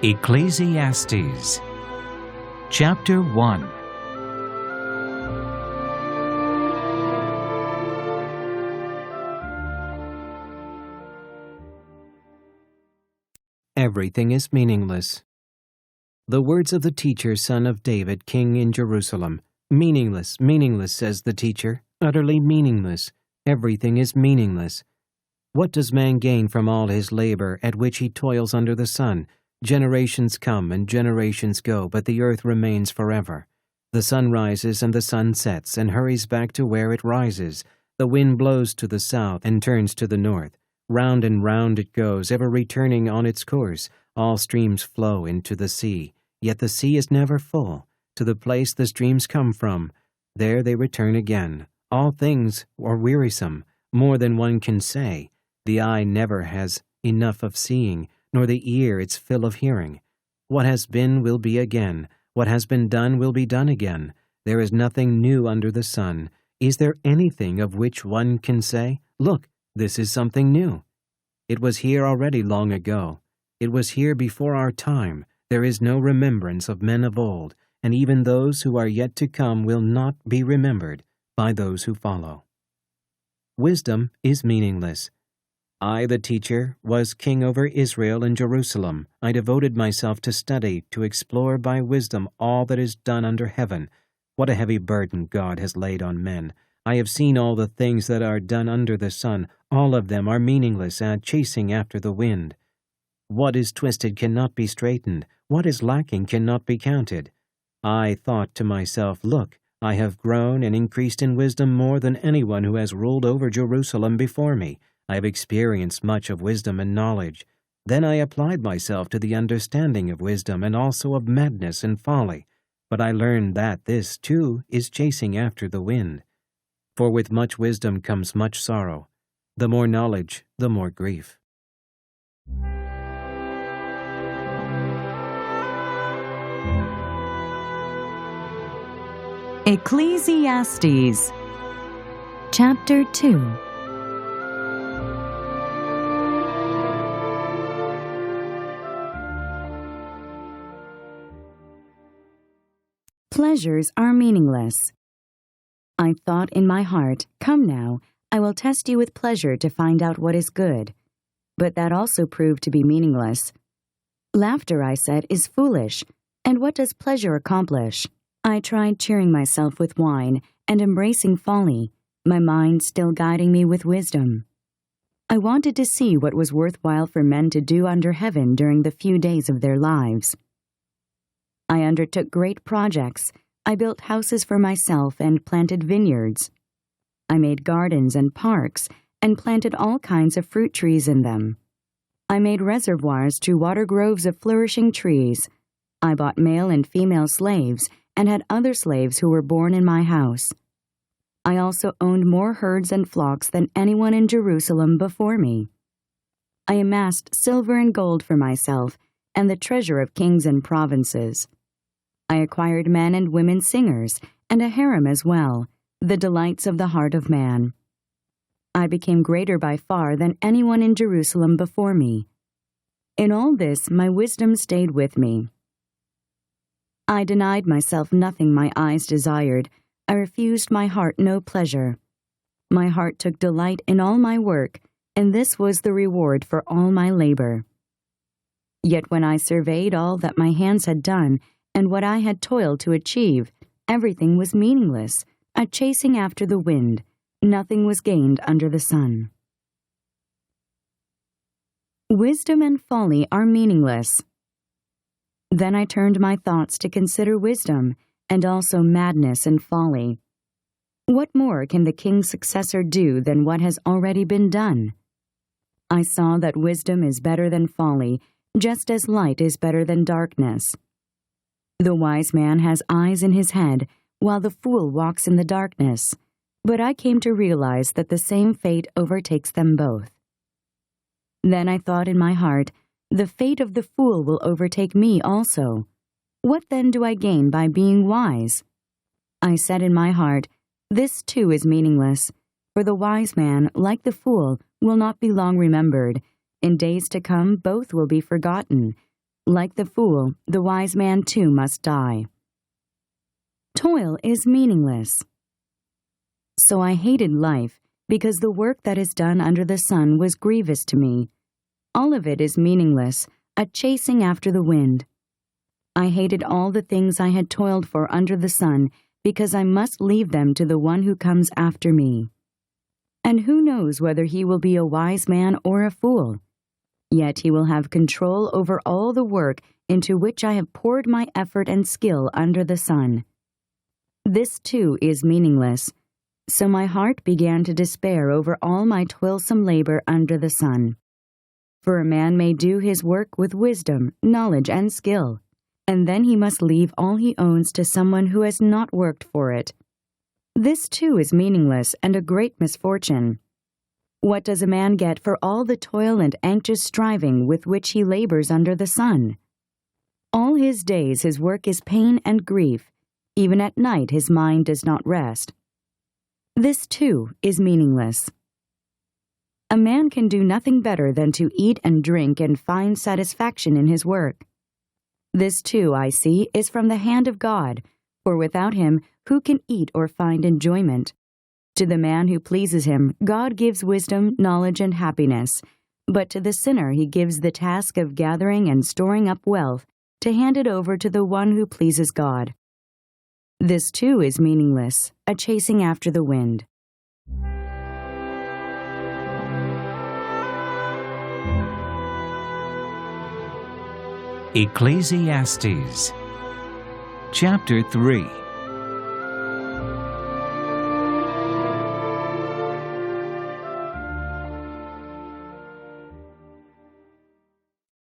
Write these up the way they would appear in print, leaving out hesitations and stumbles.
Ecclesiastes Chapter 1. Everything is meaningless. The words of the teacher, son of David, king in Jerusalem. Meaningless, meaningless, says the teacher, utterly meaningless. Everything is meaningless. What does man gain from all his labor at which he toils under the sun? Generations come and generations go, but the earth remains forever. The sun rises and the sun sets and hurries back to where it rises. The wind blows to the south and turns to the north. Round and round it goes, ever returning on its course. All streams flow into the sea, yet the sea is never full. To the place the streams come from, there they return again. All things are wearisome, more than one can say. The eye never has enough of seeing, nor the ear its fill of hearing. What has been will be again. What has been done will be done again. There is nothing new under the sun. Is there anything of which one can say, "Look, this is something new"? It was here already long ago. It was here before our time. There is no remembrance of men of old, and even those who are yet to come will not be remembered by those who follow. Wisdom is meaningless. I, the teacher, was king over Israel and Jerusalem. I devoted myself to study, to explore by wisdom all that is done under heaven. What a heavy burden God has laid on men. I have seen all the things that are done under the sun. All of them are meaningless and chasing after the wind. What is twisted cannot be straightened. What is lacking cannot be counted. I thought to myself, "Look, I have grown and increased in wisdom more than anyone who has ruled over Jerusalem before me. I have experienced much of wisdom and knowledge. Then I applied myself to the understanding of wisdom and also of madness and folly. But I learned that this, too, is chasing after the wind. For with much wisdom comes much sorrow. The more knowledge, the more grief." Ecclesiastes Chapter 2. Pleasures are meaningless. I thought in my heart, "Come now, I will test you with pleasure to find out what is good." But that also proved to be meaningless. Laughter, I said, is foolish, and what does pleasure accomplish? I tried cheering myself with wine and embracing folly, my mind still guiding me with wisdom. I wanted to see what was worthwhile for men to do under heaven during the few days of their lives. I undertook great projects. I built houses for myself and planted vineyards. I made gardens and parks and planted all kinds of fruit trees in them. I made reservoirs to water groves of flourishing trees. I bought male and female slaves and had other slaves who were born in my house. I also owned more herds and flocks than anyone in Jerusalem before me. I amassed silver and gold for myself and the treasure of kings and provinces. I acquired men and women singers, and a harem as well, the delights of the heart of man. I became greater by far than anyone in Jerusalem before me. In all this, my wisdom stayed with me. I denied myself nothing my eyes desired. I refused my heart no pleasure. My heart took delight in all my work, and this was the reward for all my labor. Yet when I surveyed all that my hands had done, and what I had toiled to achieve, everything was meaningless, a chasing after the wind. Nothing was gained under the sun. Wisdom and folly are meaningless. Then I turned my thoughts to consider wisdom, and also madness and folly. What more can the king's successor do than what has already been done? I saw that wisdom is better than folly, just as light is better than darkness. The wise man has eyes in his head, while the fool walks in the darkness. But I came to realize that the same fate overtakes them both. Then I thought in my heart, "The fate of the fool will overtake me also. What then do I gain by being wise?" I said in my heart, "This too is meaningless, for the wise man, like the fool, will not be long remembered. In days to come both will be forgotten. Like the fool, the wise man too must die. Toil is meaningless. So I hated life, because the work that is done under the sun was grievous to me. All of it is meaningless, a chasing after the wind. I hated all the things I had toiled for under the sun, because I must leave them to the one who comes after me. And who knows whether he will be a wise man or a fool? Yet he will have control over all the work into which I have poured my effort and skill under the sun. This too is meaningless. So my heart began to despair over all my toilsome labor under the sun. For a man may do his work with wisdom, knowledge, and skill, and then he must leave all he owns to someone who has not worked for it. This too is meaningless and a great misfortune. What does a man get for all the toil and anxious striving with which he labors under the sun? All his days his work is pain and grief. Even at night his mind does not rest. This too is meaningless. A man can do nothing better than to eat and drink and find satisfaction in his work. This too, I see, is from the hand of God, for without him who can eat or find enjoyment? To the man who pleases him, God gives wisdom, knowledge, and happiness, but to the sinner he gives the task of gathering and storing up wealth to hand it over to the one who pleases God. This too is meaningless, a chasing after the wind. Ecclesiastes Chapter 3.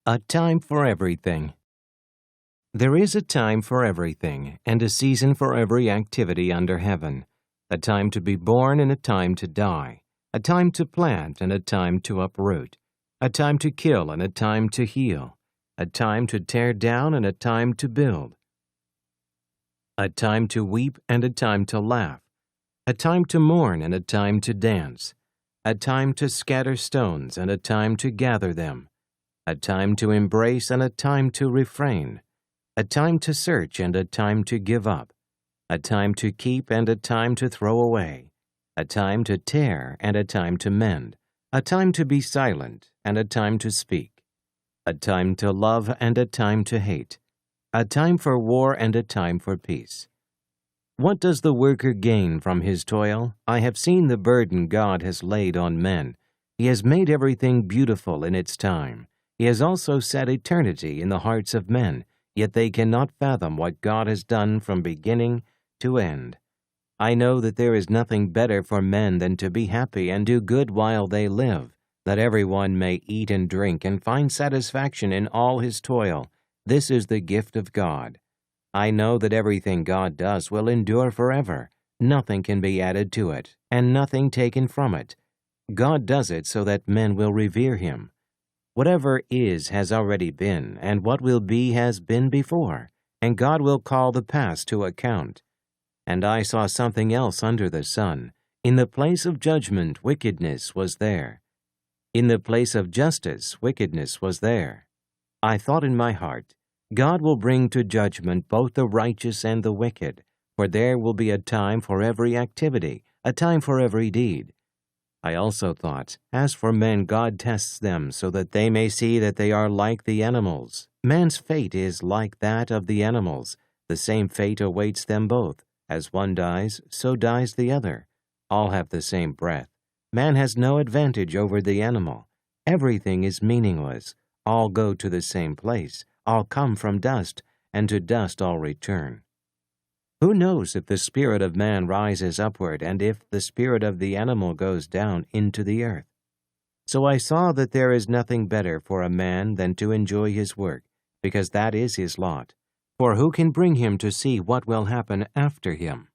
A time for everything. There is a time for everything, and a season for every activity under heaven, a time to be born and a time to die, a time to plant and a time to uproot, a time to kill and a time to heal, a time to tear down and a time to build, a time to weep and a time to laugh, a time to mourn and a time to dance, a time to scatter stones and a time to gather them, a time to embrace and a time to refrain, a time to search and a time to give up, a time to keep and a time to throw away, a time to tear and a time to mend, a time to be silent and a time to speak, a time to love and a time to hate, a time for war and a time for peace. What does the worker gain from his toil? I have seen the burden God has laid on men. He has made everything beautiful in its time. He has also set eternity in the hearts of men, yet they cannot fathom what God has done from beginning to end. I know that there is nothing better for men than to be happy and do good while they live, that everyone may eat and drink and find satisfaction in all his toil. This is the gift of God. I know that everything God does will endure forever. Nothing can be added to it, and nothing taken from it. God does it so that men will revere him. Whatever is has already been, and what will be has been before, and God will call the past to account. And I saw something else under the sun. In the place of judgment, wickedness was there. In the place of justice, wickedness was there. I thought in my heart, God will bring to judgment both the righteous and the wicked, for there will be a time for every activity, a time for every deed. I also thought, as for men, God tests them so that they may see that they are like the animals. Man's fate is like that of the animals. The same fate awaits them both. As one dies, so dies the other. All have the same breath. Man has no advantage over the animal. Everything is meaningless. All go to the same place. All come from dust, and to dust all return. Who knows if the spirit of man rises upward, and if the spirit of the animal goes down into the earth? So I saw that there is nothing better for a man than to enjoy his work, because that is his lot. For who can bring him to see what will happen after him?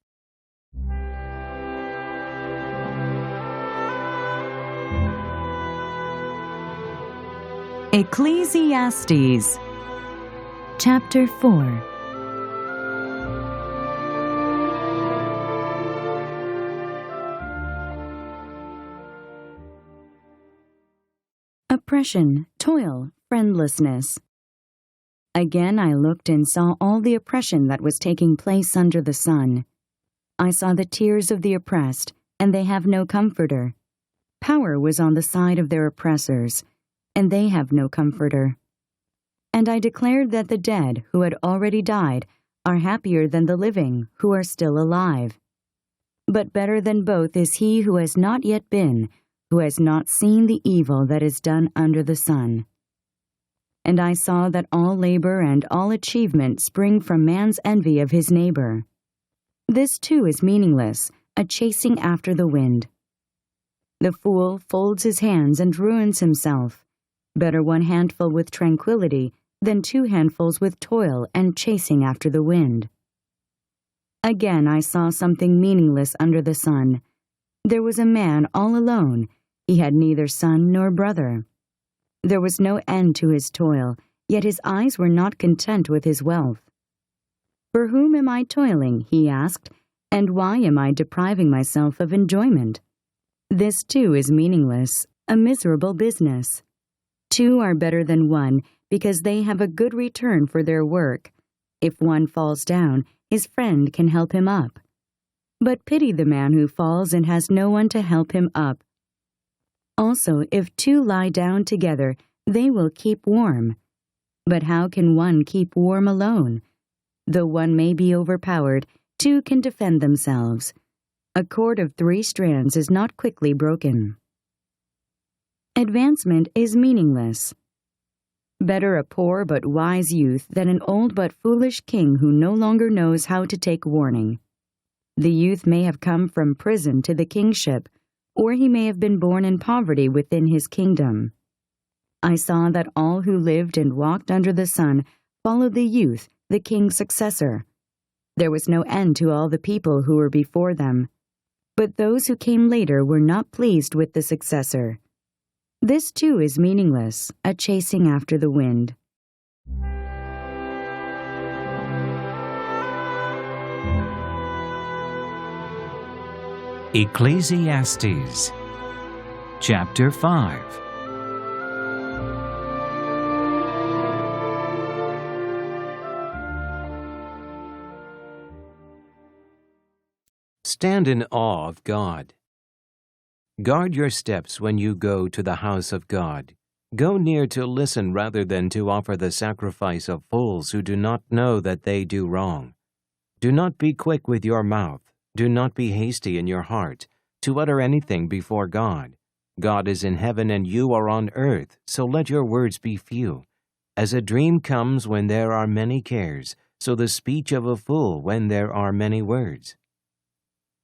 Ecclesiastes Chapter 4. Oppression, toil, friendlessness. Again I looked and saw all the oppression that was taking place under the sun. I saw the tears of the oppressed, and they have no comforter. Power was on the side of their oppressors, and they have no comforter. And I declared that the dead, who had already died, are happier than the living, who are still alive. But better than both is he who has not yet been, who has not seen the evil that is done under the sun. And I saw that all labor and all achievement spring from man's envy of his neighbor. This too is meaningless, a chasing after the wind. The fool folds his hands and ruins himself. Better one handful with tranquility than 2 handfuls with toil and chasing after the wind. Again I saw something meaningless under the sun. There was a man all alone. He had neither son nor brother. There was no end to his toil, yet his eyes were not content with his wealth. For whom am I toiling, he asked, and why am I depriving myself of enjoyment? This too is meaningless, a miserable business. 2 are better than 1, because they have a good return for their work. If one falls down, his friend can help him up. But pity the man who falls and has no one to help him up. Also, if 2 lie down together, they will keep warm. But how can one keep warm alone? Though one may be overpowered, 2 can defend themselves. A cord of 3 strands is not quickly broken. Advancement is meaningless. Better a poor but wise youth than an old but foolish king who no longer knows how to take warning. The youth may have come from prison to the kingship, or he may have been born in poverty within his kingdom. I saw that all who lived and walked under the sun followed the youth, the king's successor. There was no end to all the people who were before them. But those who came later were not pleased with the successor. This too is meaningless, a chasing after the wind. Ecclesiastes Chapter 5. Stand in awe of God. Guard your steps when you go to the house of God. Go near to listen rather than to offer the sacrifice of fools who do not know that they do wrong. Do not be quick with your mouth. Do not be hasty in your heart to utter anything before God. God is in heaven and you are on earth, so let your words be few. As a dream comes when there are many cares, so the speech of a fool when there are many words.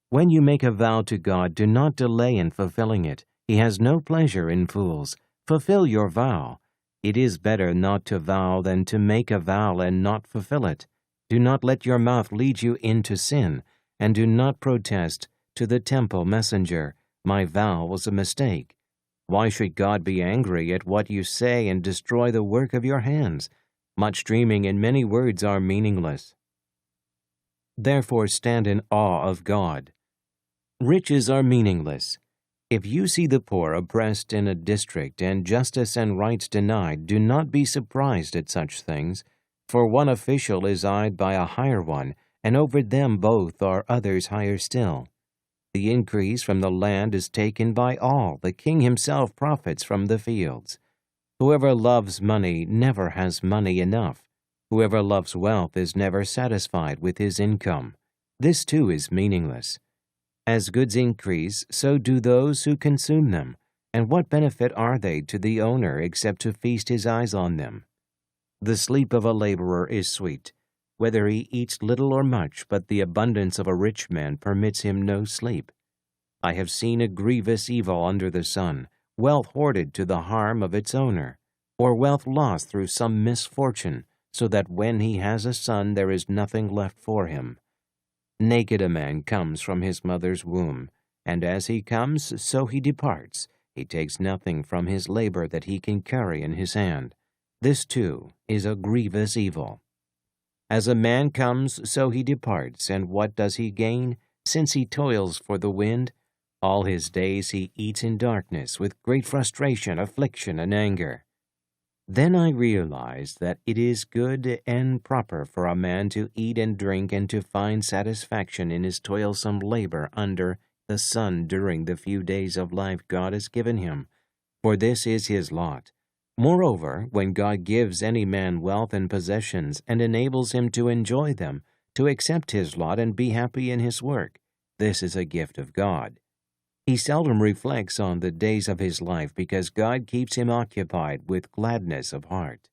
When you make a vow to God, do not delay in fulfilling it. He has no pleasure in fools. Fulfill your vow. It is better not to vow than to make a vow and not fulfill it. Do not let your mouth lead you into sin, and do not protest to the temple messenger, "My vow was a mistake." Why should God be angry at what you say and destroy the work of your hands? Much dreaming and many words are meaningless. Therefore stand in awe of God. Riches are meaningless. If you see the poor oppressed in a district and justice and rights denied, do not be surprised at such things, for one official is eyed by a higher one, and over them both are others higher still. The increase from the land is taken by all. The king himself profits from the fields. Whoever loves money never has money enough. Whoever loves wealth is never satisfied with his income. This too is meaningless. As goods increase, so do those who consume them. And what benefit are they to the owner except to feast his eyes on them? The sleep of a laborer is sweet, whether he eats little or much, but the abundance of a rich man permits him no sleep. I have seen a grievous evil under the sun, wealth hoarded to the harm of its owner, or wealth lost through some misfortune, so that when he has a son there is nothing left for him. Naked a man comes from his mother's womb, and as he comes, so he departs. He takes nothing from his labor that he can carry in his hand. This too is a grievous evil. As a man comes, so he departs, and what does he gain? Since he toils for the wind, all his days he eats in darkness, with great frustration, affliction, and anger. Then I realized that it is good and proper for a man to eat and drink and to find satisfaction in his toilsome labor under the sun during the few days of life God has given him, for this is his lot. Moreover, when God gives any man wealth and possessions and enables him to enjoy them, to accept his lot and be happy in his work, this is a gift of God. He seldom reflects on the days of his life because God keeps him occupied with gladness of heart.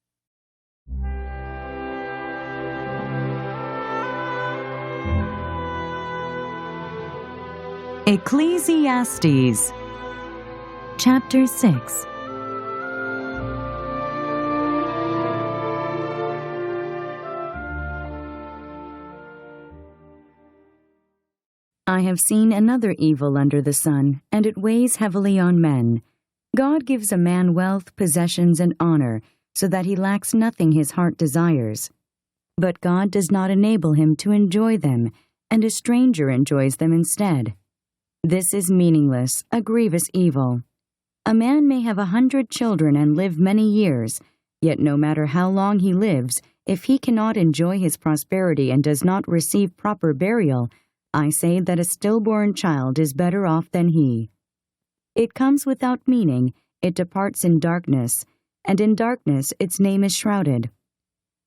Ecclesiastes Chapter 6. I have seen another evil under the sun, and it weighs heavily on men. God gives a man wealth, possessions, and honor, so that he lacks nothing his heart desires. But God does not enable him to enjoy them, and a stranger enjoys them instead. This is meaningless, a grievous evil. A man may have 100 children and live many years, yet no matter how long he lives, if he cannot enjoy his prosperity and does not receive proper burial, I say that a stillborn child is better off than he. It comes without meaning, it departs in darkness, and in darkness its name is shrouded.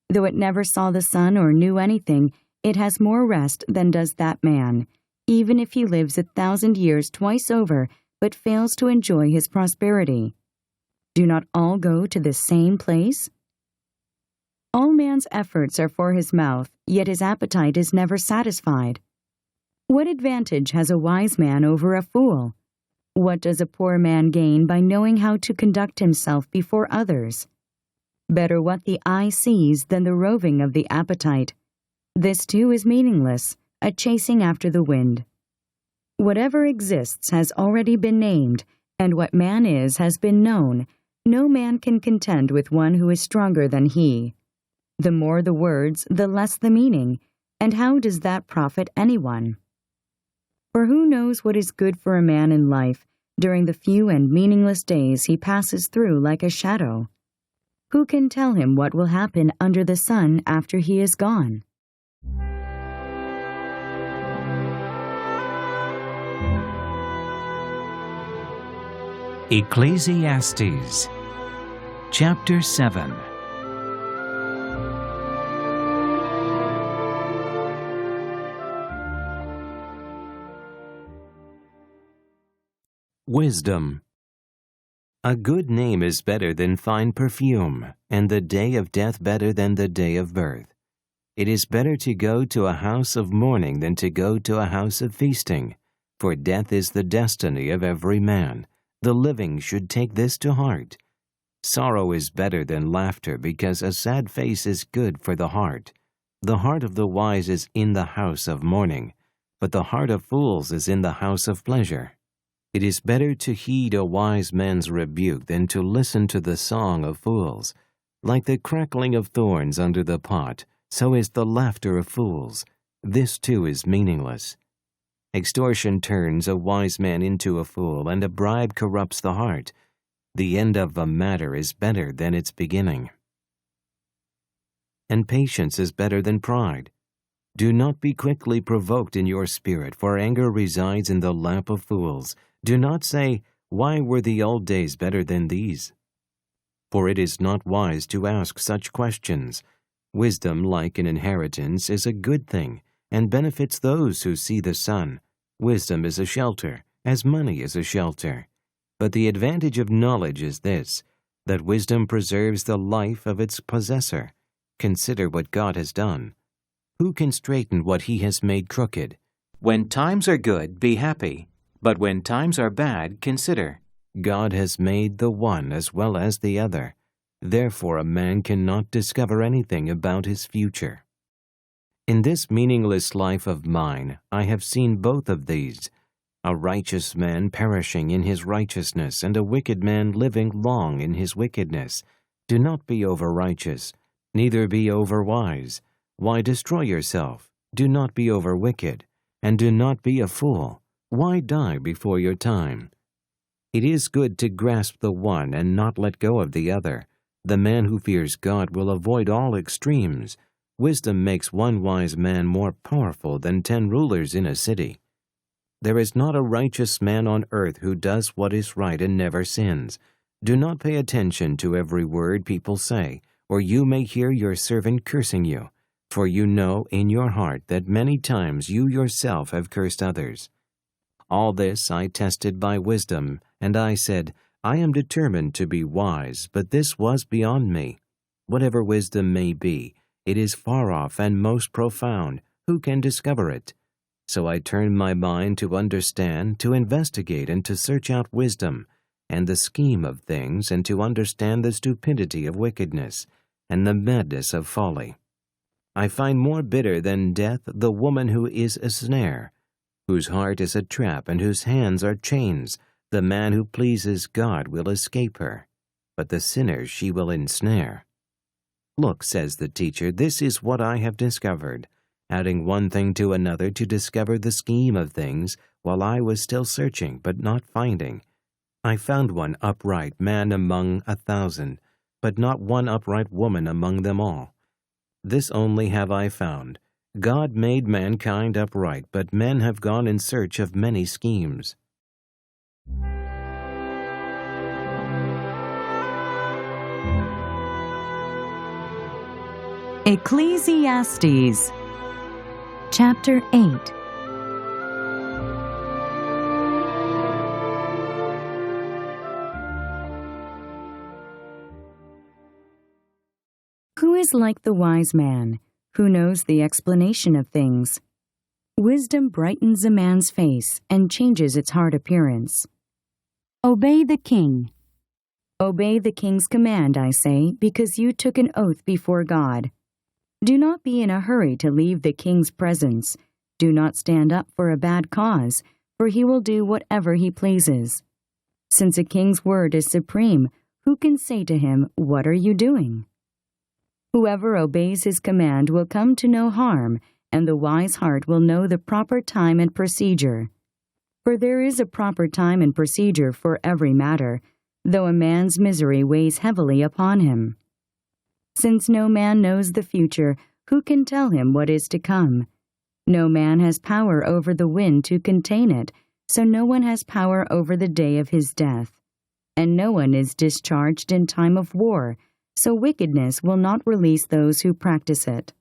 Though it never saw the sun or knew anything, it has more rest than does that man, even if he lives 1,000 years twice over, but fails to enjoy his prosperity. Do not all go to the same place? All man's efforts are for his mouth, yet his appetite is never satisfied. What advantage has a wise man over a fool? What does a poor man gain by knowing how to conduct himself before others? Better what the eye sees than the roving of the appetite. This too is meaningless, a chasing after the wind. Whatever exists has already been named, and what man is has been known. No man can contend with one who is stronger than he. The more the words, the less the meaning, and how does that profit anyone? For who knows what is good for a man in life during the few and meaningless days he passes through like a shadow? Who can tell him what will happen under the sun after he is gone? Ecclesiastes Chapter 7. Wisdom. A good name is better than fine perfume, and the day of death better than the day of birth. It is better to go to a house of mourning than to go to a house of feasting, for death is the destiny of every man. The living should take this to heart. Sorrow is better than laughter, because a sad face is good for the heart. The heart of the wise is in the house of mourning, but the heart of fools is in the house of pleasure. It is better to heed a wise man's rebuke than to listen to the song of fools. Like the crackling of thorns under the pot, so is the laughter of fools. This too is meaningless. Extortion turns a wise man into a fool, and a bribe corrupts the heart. The end of a matter is better than its beginning. And patience is better than pride. Do not be quickly provoked in your spirit, for anger resides in the lap of fools. Do not say, "Why were the old days better than these?" For it is not wise to ask such questions. Wisdom, like an inheritance, is a good thing, and benefits those who see the sun. Wisdom is a shelter, as money is a shelter. But the advantage of knowledge is this, that wisdom preserves the life of its possessor. Consider what God has done. Who can straighten what he has made crooked? When times are good, be happy. But when times are bad, consider. God has made the one as well as the other. Therefore a man cannot discover anything about his future. In this meaningless life of mine, I have seen both of these, a righteous man perishing in his righteousness, and a wicked man living long in his wickedness. Do not be over-righteous, neither be over-wise. Why destroy yourself? Do not be over-wicked, and do not be a fool. Why die before your time? It is good to grasp the one and not let go of the other. The man who fears God will avoid all extremes. Wisdom makes one wise man more powerful than 10 rulers in a city. There is not a righteous man on earth who does what is right and never sins. Do not pay attention to every word people say, or you may hear your servant cursing you. For you know in your heart that many times you yourself have cursed others. All this I tested by wisdom, and I said, I am determined to be wise, but this was beyond me. Whatever wisdom may be, it is far off and most profound. Who can discover it? So I turned my mind to understand, to investigate, and to search out wisdom, and the scheme of things, and to understand the stupidity of wickedness, and the madness of folly. I find more bitter than death the woman who is a snare, whose heart is a trap, and whose hands are chains. The man who pleases God will escape her, but the sinner she will ensnare. Look, says the teacher, this is what I have discovered, adding one thing to another to discover the scheme of things, while I was still searching, but not finding. I found one upright man among 1,000, but not one upright woman among them all. This only have I found. God made mankind upright, but men have gone in search of many schemes. Ecclesiastes Chapter 8. Who is like the wise man, who knows the explanation of things? Wisdom brightens a man's face and changes its hard appearance. Obey the king. Obey the king's command, I say, because you took an oath before God. Do not be in a hurry to leave the king's presence. Do not stand up for a bad cause, for he will do whatever he pleases. Since a king's word is supreme, who can say to him, "What are you doing?" Whoever obeys his command will come to no harm, and the wise heart will know the proper time and procedure. For there is a proper time and procedure for every matter, though a man's misery weighs heavily upon him. Since no man knows the future, who can tell him what is to come? No man has power over the wind to contain it, so no one has power over the day of his death. And no one is discharged in time of war, so wickedness will not release those who practice it.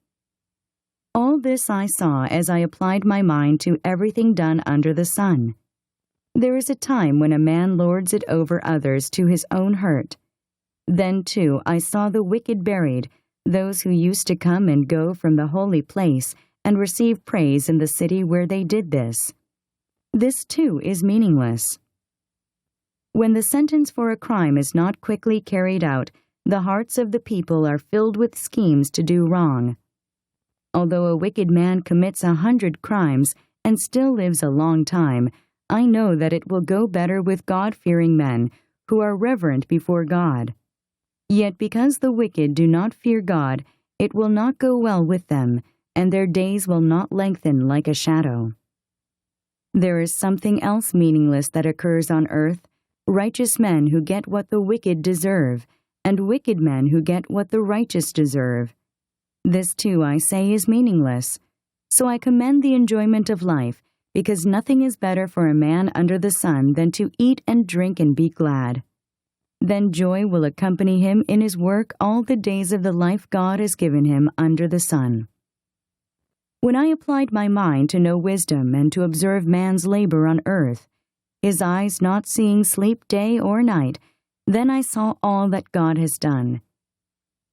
All this I saw as I applied my mind to everything done under the sun. There is a time when a man lords it over others to his own hurt. Then, too, I saw the wicked buried, those who used to come and go from the holy place and receive praise in the city where they did this. This, too, is meaningless. When the sentence for a crime is not quickly carried out, the hearts of the people are filled with schemes to do wrong. Although a wicked man commits 100 crimes and still lives a long time, I know that it will go better with God-fearing men who are reverent before God. Yet because the wicked do not fear God, it will not go well with them, and their days will not lengthen like a shadow. There is something else meaningless that occurs on earth, righteous men who get what the wicked deserve, and wicked men who get what the righteous deserve. This too, I say, is meaningless. So I commend the enjoyment of life, because nothing is better for a man under the sun than to eat and drink and be glad. Then joy will accompany him in his work all the days of the life God has given him under the sun. When I applied my mind to know wisdom and to observe man's labor on earth, his eyes not seeing sleep day or night, then I saw all that God has done.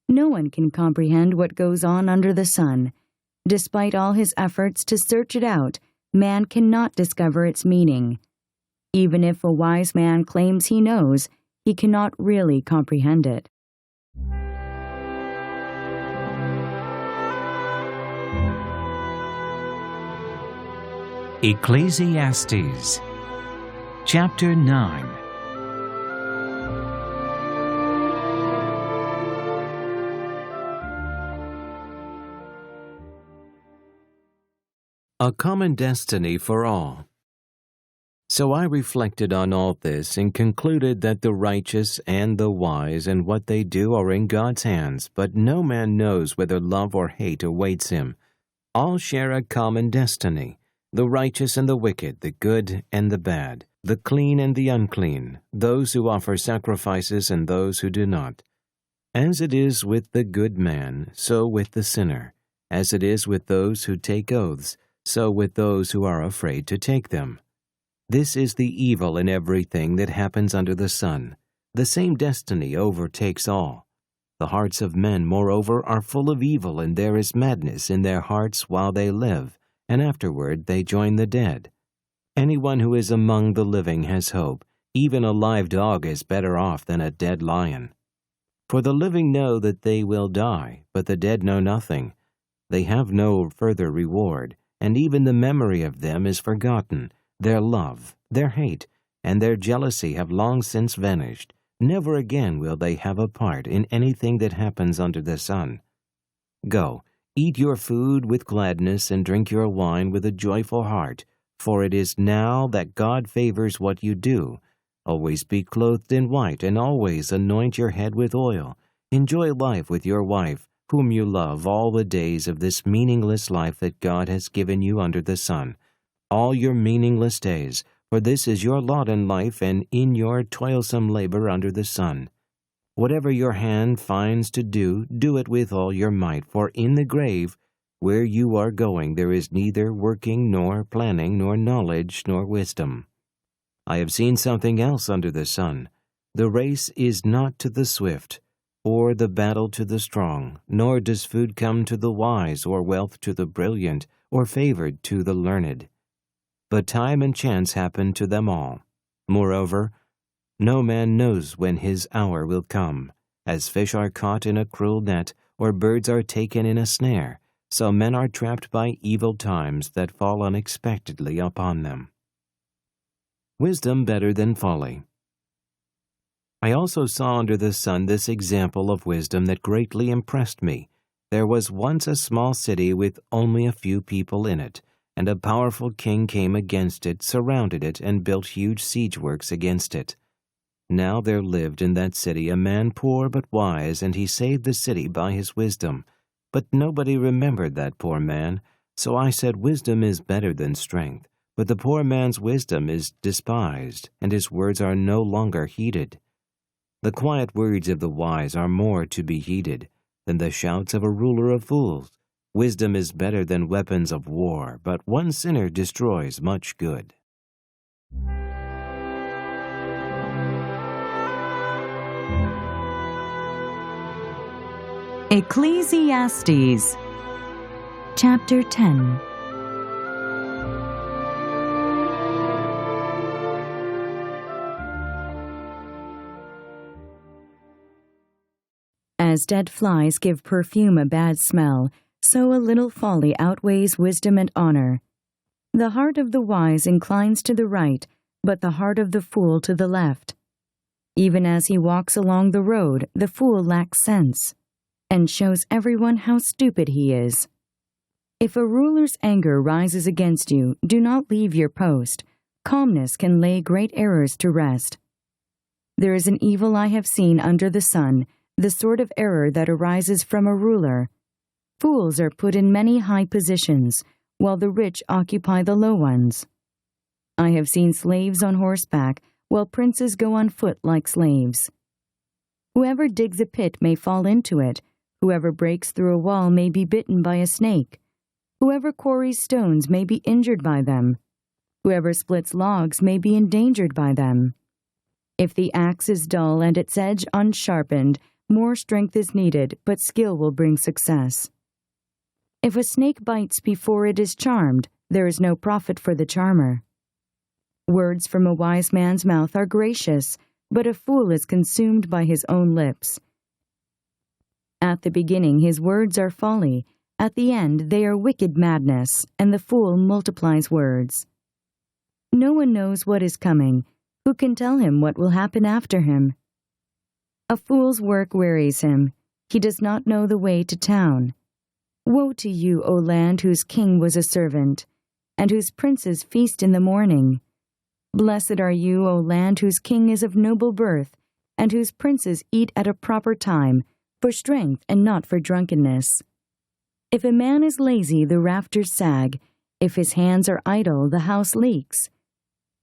No one can comprehend what goes on under the sun. Despite all his efforts to search it out, man cannot discover its meaning. Even if a wise man claims he knows, he cannot really comprehend it. Ecclesiastes Chapter 9. A common destiny for all. So I reflected on all this and concluded that the righteous and the wise and what they do are in God's hands, but no man knows whether love or hate awaits him. All share a common destiny, the righteous and the wicked, the good and the bad, the clean and the unclean, those who offer sacrifices and those who do not. As it is with the good man, so with the sinner. As it is with those who take oaths, so with those who are afraid to take them. This is the evil in everything that happens under the sun. The same destiny overtakes all. The hearts of men, moreover, are full of evil, and there is madness in their hearts while they live, and afterward they join the dead. Anyone who is among the living has hope. Even a live dog is better off than a dead lion. For the living know that they will die, but the dead know nothing. They have no further reward, and even the memory of them is forgotten. Their love, their hate, and their jealousy have long since vanished. Never again will they have a part in anything that happens under the sun. Go, eat your food with gladness and drink your wine with a joyful heart, for it is now that God favors what you do. Always be clothed in white, and always anoint your head with oil. Enjoy life with your wife, whom you love all the days of this meaningless life that God has given you under the sun. All your meaningless days, for this is your lot in life and in your toilsome labor under the sun. Whatever your hand finds to do, do it with all your might, for in the grave, where you are going, there is neither working nor planning nor knowledge nor wisdom. I have seen something else under the sun. The race is not to the swift, or the battle to the strong, nor does food come to the wise, or wealth to the brilliant, or favored to the learned. But time and chance happen to them all. Moreover, no man knows when his hour will come. As fish are caught in a cruel net, or birds are taken in a snare, so men are trapped by evil times that fall unexpectedly upon them. Wisdom better than folly. I also saw under the sun this example of wisdom that greatly impressed me. There was once a small city with only a few people in it, and a powerful king came against it, surrounded it, and built huge siege works against it. Now there lived in that city a man poor but wise, and he saved the city by his wisdom. But nobody remembered that poor man, so I said, wisdom is better than strength. But the poor man's wisdom is despised, and his words are no longer heeded. The quiet words of the wise are more to be heeded than the shouts of a ruler of fools. Wisdom is better than weapons of war, but one sinner destroys much good. Ecclesiastes Chapter 10. As dead flies give perfume a bad smell, so a little folly outweighs wisdom and honor. The heart of the wise inclines to the right, but the heart of the fool to the left. Even as he walks along the road, the fool lacks sense, and shows everyone how stupid he is. If a ruler's anger rises against you, do not leave your post. Calmness can lay great errors to rest. There is an evil I have seen under the sun, the sort of error that arises from a ruler. Fools are put in many high positions, while the rich occupy the low ones. I have seen slaves on horseback, while princes go on foot like slaves. Whoever digs a pit may fall into it. Whoever breaks through a wall may be bitten by a snake. Whoever quarries stones may be injured by them. Whoever splits logs may be endangered by them. If the axe is dull and its edge unsharpened, more strength is needed, but skill will bring success. If a snake bites before it is charmed, there is no profit for the charmer. Words from a wise man's mouth are gracious, but a fool is consumed by his own lips. At the beginning his words are folly, at the end they are wicked madness, and the fool multiplies words. No one knows what is coming. Who can tell him what will happen after him? A fool's work wearies him. He does not know the way to town. Woe to you, O land whose king was a servant, and whose princes feast in the morning. Blessed are you, O land whose king is of noble birth, and whose princes eat at a proper time, for strength and not for drunkenness. If a man is lazy, the rafters sag. If his hands are idle, the house leaks.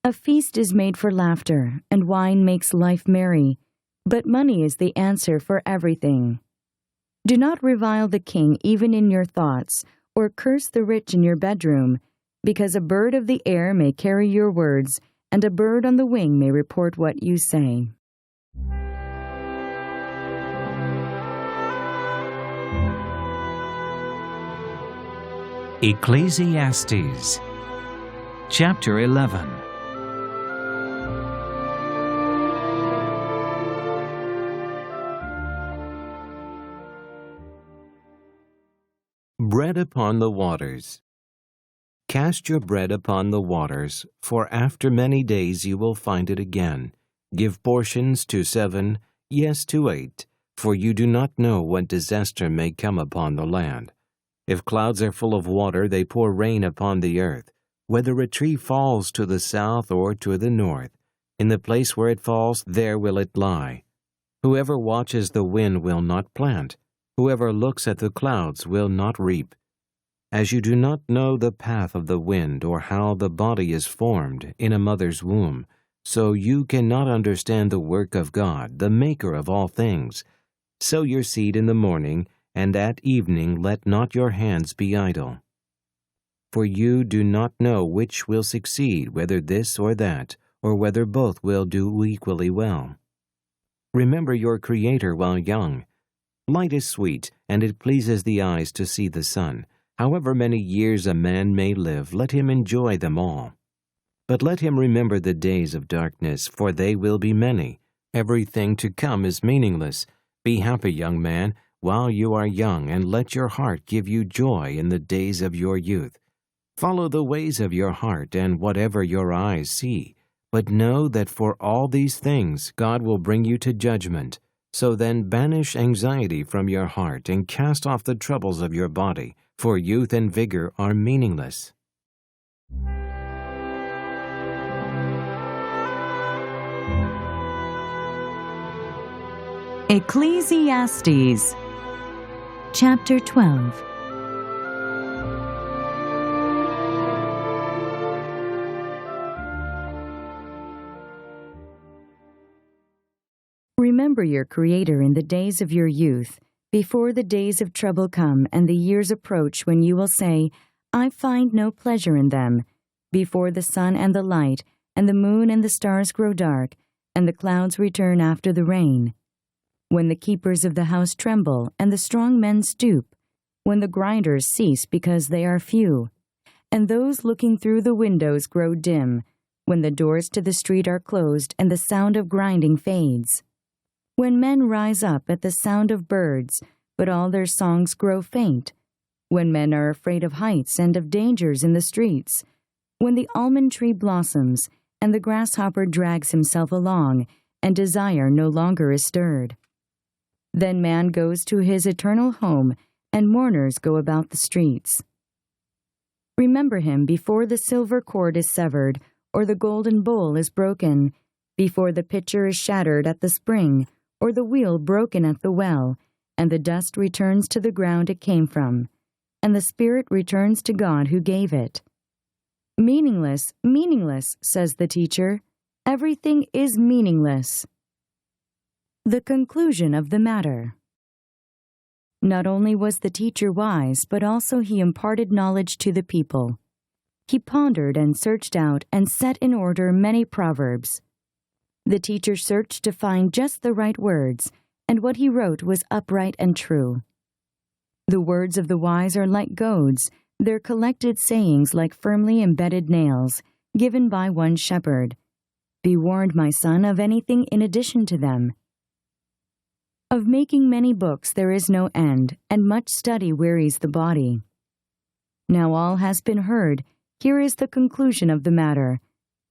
A feast is made for laughter, and wine makes life merry, but money is the answer for everything. Do not revile the king even in your thoughts, or curse the rich in your bedroom, because a bird of the air may carry your words, and a bird on the wing may report what you say. Ecclesiastes Chapter 11. Bread upon the waters. Cast your bread upon the waters, for after many days you will find it again. Give portions to 7, yes, to 8, for you do not know what disaster may come upon the land. If clouds are full of water, they pour rain upon the earth. Whether a tree falls to the south or to the north, in the place where it falls, there will it lie. Whoever watches the wind will not plant. Whoever looks at the clouds will not reap. As you do not know the path of the wind or how the body is formed in a mother's womb, so you cannot understand the work of God, the Maker of all things. Sow your seed in the morning, and at evening let not your hands be idle. For you do not know which will succeed, whether this or that, or whether both will do equally well. Remember your Creator while young. Light is sweet, and it pleases the eyes to see the sun. However many years a man may live, let him enjoy them all. But let him remember the days of darkness, for they will be many. Everything to come is meaningless. Be happy, young man, while you are young, and let your heart give you joy in the days of your youth. Follow the ways of your heart and whatever your eyes see. But know that for all these things God will bring you to judgment. So then banish anxiety from your heart and cast off the troubles of your body, for youth and vigor are meaningless. Ecclesiastes Chapter 12. Remember your Creator in the days of your youth, before the days of trouble come and the years approach when you will say, I find no pleasure in them, before the sun and the light, and the moon and the stars grow dark, and the clouds return after the rain. When the keepers of the house tremble, and the strong men stoop, when the grinders cease because they are few, and those looking through the windows grow dim, when the doors to the street are closed and the sound of grinding fades. When men rise up at the sound of birds, but all their songs grow faint, when men are afraid of heights and of dangers in the streets, when the almond tree blossoms, and the grasshopper drags himself along, and desire no longer is stirred. Then man goes to his eternal home, and mourners go about the streets. Remember him before the silver cord is severed, or the golden bowl is broken, before the pitcher is shattered at the spring, or the wheel broken at the well, and the dust returns to the ground it came from, and the spirit returns to God who gave it. Meaningless, meaningless, says the teacher. Everything is meaningless. The conclusion of the matter. Not only was the teacher wise, but also he imparted knowledge to the people. He pondered and searched out and set in order many proverbs. The teacher searched to find just the right words, and what he wrote was upright and true. The words of the wise are like goads, their collected sayings like firmly embedded nails, given by one shepherd. Be warned, my son, of anything in addition to them. Of making many books there is no end, and much study wearies the body. Now all has been heard. Here is the conclusion of the matter.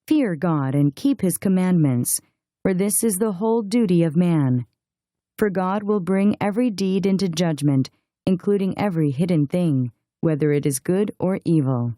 Fear God and keep his commandments, for this is the whole duty of man. For God will bring every deed into judgment, including every hidden thing, whether it is good or evil.